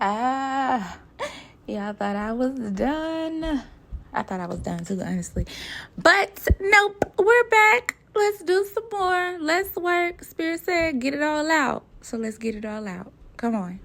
Ah, y'all thought I was done. I thought I was done too, honestly. But nope, we're back. Let's do some more. Let's work. Spirit said, get it all out. So let's get it all out. Come on.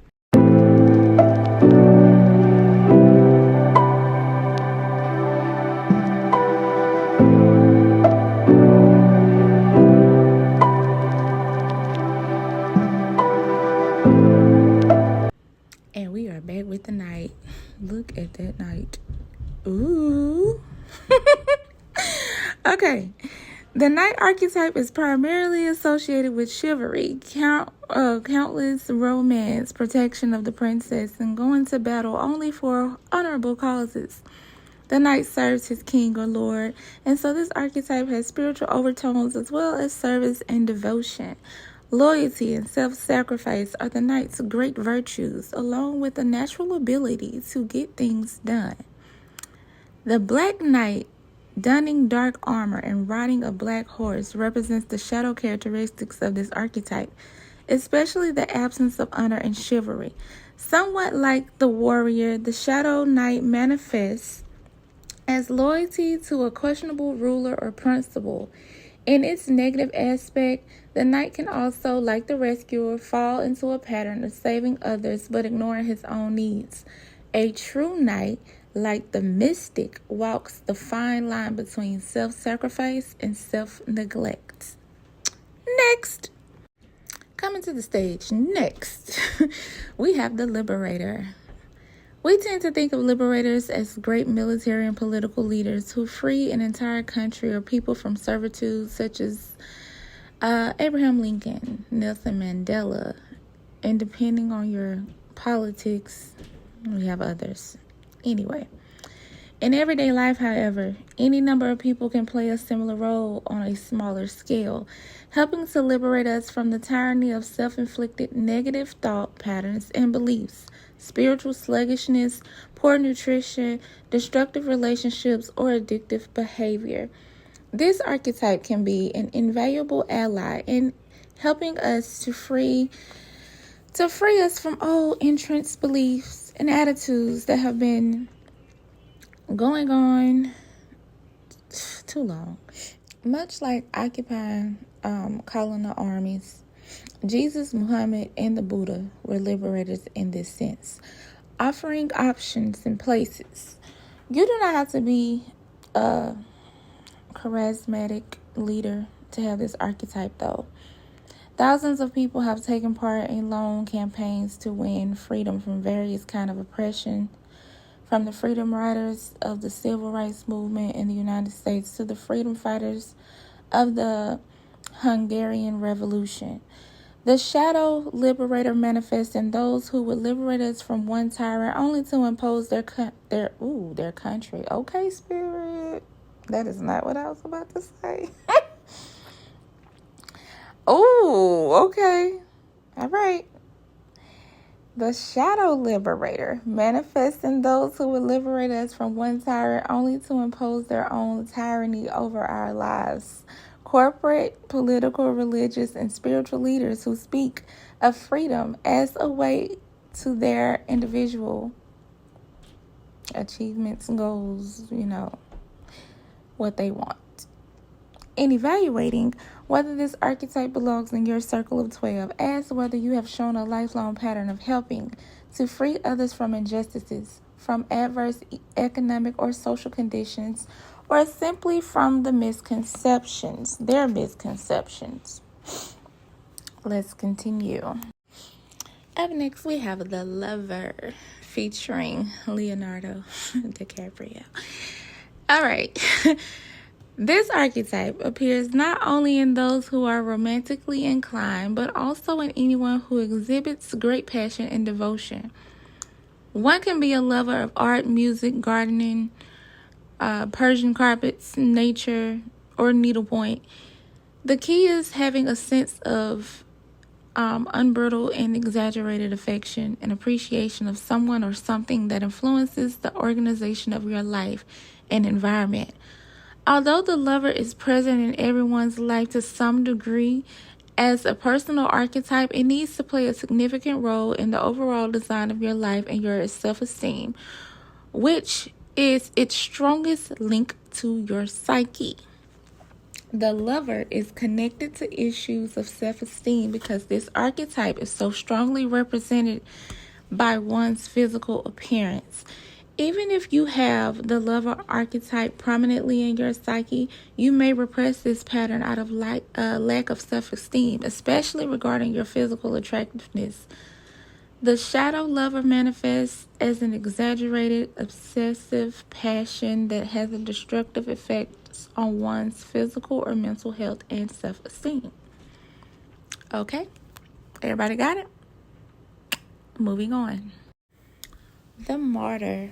And we are back with the night. Look at that night. Ooh. Okay. The night archetype is primarily associated with chivalry, countless romance, protection of the princess, and going to battle only for honorable causes. The knight serves his king or lord, and so this archetype has spiritual overtones as well as service and devotion. Loyalty and self-sacrifice are the knight's great virtues, along with the natural ability to get things done. The Black Knight, donning dark armor and riding a black horse, represents the shadow characteristics of this archetype, especially the absence of honor and chivalry. Somewhat like the warrior, the Shadow Knight manifests as loyalty to a questionable ruler or principle. In its negative aspect, the knight can also, like the rescuer, fall into a pattern of saving others but ignoring his own needs. A true knight, like the mystic, walks the fine line between self-sacrifice and self-neglect. Next, coming to the stage next, we have the Liberator. We tend to think of liberators as great military and political leaders who free an entire country or people from servitude, such as Abraham Lincoln, Nelson Mandela, and depending on your politics, we have others. Anyway, in everyday life, however, any number of people can play a similar role on a smaller scale, helping to liberate us from the tyranny of self-inflicted negative thought patterns and beliefs, spiritual sluggishness, poor nutrition, destructive relationships, or addictive behavior. This archetype can be an invaluable ally in helping us to free us from old entrenched beliefs and attitudes that have been going on too long. Much like occupying colonial armies, Jesus, Muhammad, and the Buddha were liberators in this sense, offering options and places. You do not have to be a charismatic leader to have this archetype, though. Thousands of people have taken part in long campaigns to win freedom from various kinds of oppression, from the freedom riders of the civil rights movement in the United States to the freedom fighters of the Hungarian Revolution. The Shadow Liberator manifests in those who would liberate us from one tyrant only to impose their country. Okay, Spirit. That is not what I was about to say. Oh, okay. All right. The Shadow Liberator manifests in those who would liberate us from one tyrant only to impose their own tyranny over our lives. Corporate, political, religious, and spiritual leaders who speak of freedom as a way to their individual achievements, goals, what they want. In evaluating whether this archetype belongs in your circle of 12, ask whether you have shown a lifelong pattern of helping to free others from injustices, from adverse economic or social conditions, or simply from their misconceptions. Let's continue. Up next, we have The Lover, featuring Leonardo DiCaprio. All right. This archetype appears not only in those who are romantically inclined, but also in anyone who exhibits great passion and devotion. One can be a lover of art, music, gardening, Persian carpets, nature, or needlepoint. The key is having a sense of unbridled and exaggerated affection and appreciation of someone or something that influences the organization of your life and environment. Although the lover is present in everyone's life to some degree, As a personal archetype, it needs to play a significant role in the overall design of your life and your self-esteem, which is its strongest link to your psyche. The lover is connected to issues of self-esteem because this archetype is so strongly represented by one's physical appearance. Even if you have the lover archetype prominently in your psyche, you may repress this pattern out of lack of self-esteem, especially regarding your physical attractiveness. The shadow lover manifests as an exaggerated, obsessive passion that has a destructive effect on one's physical or mental health and self-esteem. Okay, everybody got it? Moving on. The Martyr.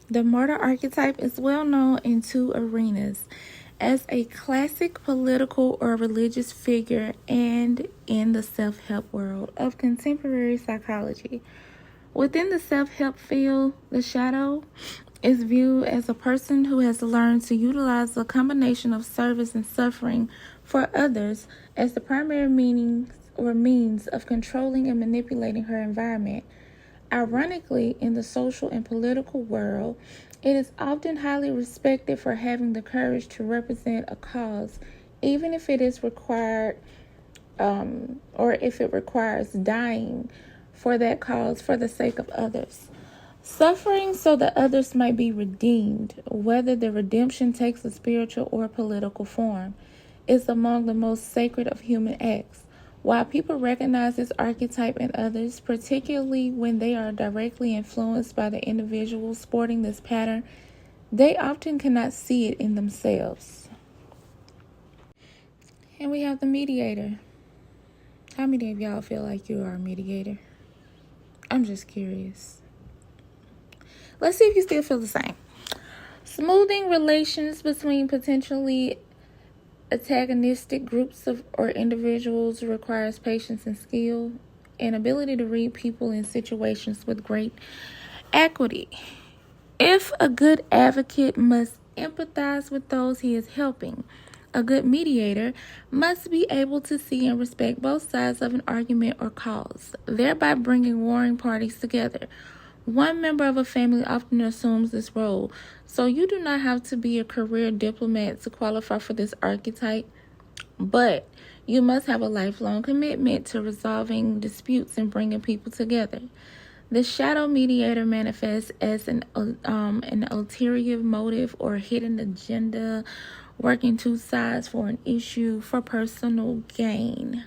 The martyr archetype is well known in two arenas: as a classic political or religious figure and in the self-help world of contemporary psychology. Within the self-help field, the shadow is viewed as a person who has learned to utilize a combination of service and suffering for others as the primary means of controlling and manipulating her environment. Ironically, in the social and political world, it is often highly respected for having the courage to represent a cause, even if it is required, or if it requires dying for that cause for the sake of others. Suffering so that others might be redeemed, whether the redemption takes a spiritual or political form, is among the most sacred of human acts. While people recognize this archetype in others, particularly when they are directly influenced by the individual sporting this pattern, they often cannot see it in themselves. And we have the Mediator. How many of y'all feel like you are a mediator? I'm just curious. Let's see if you still feel the same. Smoothing relations between potentially antagonistic groups or individuals requires patience and skill, and ability to read people in situations with great equity. If a good advocate must empathize with those he is helping, a good mediator must be able to see and respect both sides of an argument or cause, thereby bringing warring parties together. One member of a family often assumes this role, so you do not have to be a career diplomat to qualify for this archetype, but you must have a lifelong commitment to resolving disputes and bringing people together. The shadow mediator manifests as an ulterior motive or hidden agenda, working two sides for an issue for personal gain.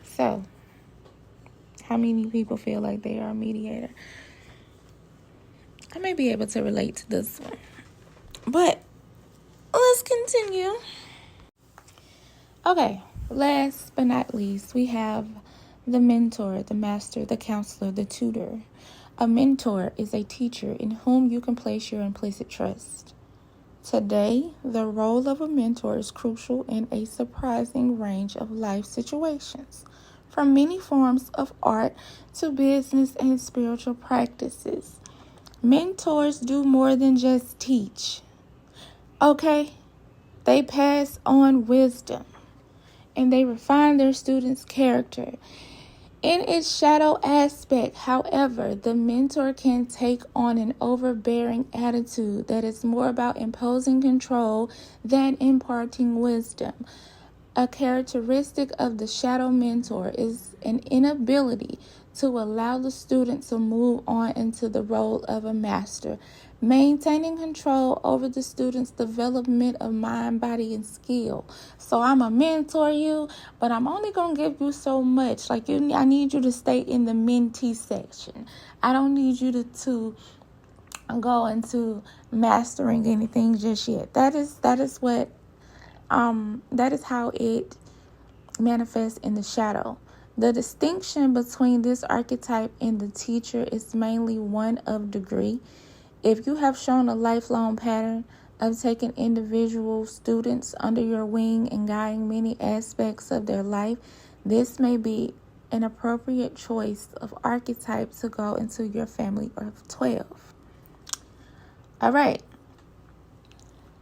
So, how many people feel like they are a mediator? I may be able to relate to this one, but let's continue. Okay, last but not least, we have the mentor, the master, the counselor, the tutor. A mentor is a teacher in whom you can place your implicit trust. Today, the role of a mentor is crucial in a surprising range of life situations, from many forms of art to business and spiritual practices. Mentors do more than just teach. Okay? They pass on wisdom and they refine their students' character. In its shadow aspect, however, the mentor can take on an overbearing attitude that is more about imposing control than imparting wisdom. A characteristic of the shadow mentor is an inability to allow the student to move on into the role of a master, maintaining control over the student's development of mind, body, and skill. So I'm a mentor you, but I'm only going to give you so much. I need you to stay in the mentee section. I don't need you to go into mastering anything just yet. That is how it manifests in the shadow. The distinction between this archetype and the teacher is mainly one of degree. If you have shown a lifelong pattern of taking individual students under your wing and guiding many aspects of their life, this may be an appropriate choice of archetype to go into your family of 12. All right.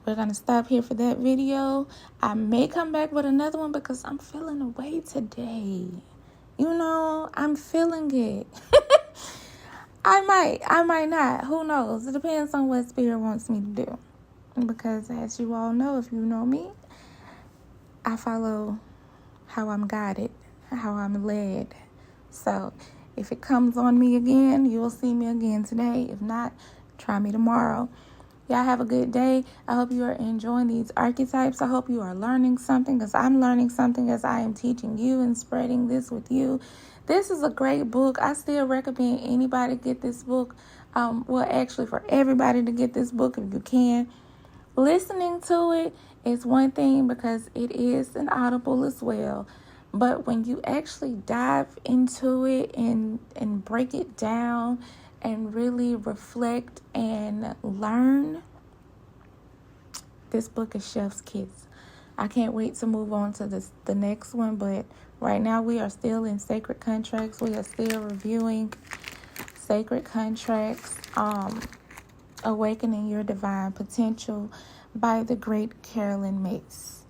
we're going to stop here for that video. I may come back with another one because I'm feeling away today. You know, I'm feeling it. I might not. Who knows? It depends on what Spirit wants me to do. Because as you all know, if you know me, I follow how I'm guided, how I'm led. So if it comes on me again, you'll see me again today. If not, try me tomorrow. Y'all have a good day. I hope you are enjoying these archetypes. I hope you are learning something, because I'm learning something as I am teaching you and spreading this with you. This is a great book. I still recommend anybody get this book. Well, actually for everybody to get this book if you can. Listening to it is one thing because it is an audible as well. But when you actually dive into it and break it down and really reflect and learn, this book is chef's kiss. I can't wait to move on to the next one, but right now we are still in Sacred Contracts. We are still reviewing Sacred Contracts, Awakening Your Divine Potential by the great Carolyn Mace,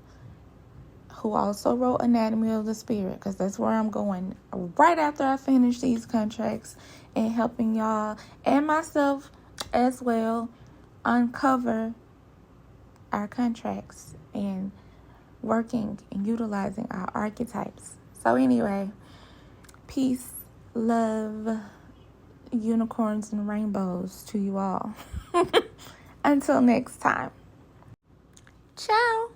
who also wrote Anatomy of the Spirit, because that's where I'm going right after I finish these contracts, and helping y'all and myself as well uncover our contracts and working and utilizing our archetypes. So anyway, peace, love, unicorns and rainbows to you all. Until next time. Ciao.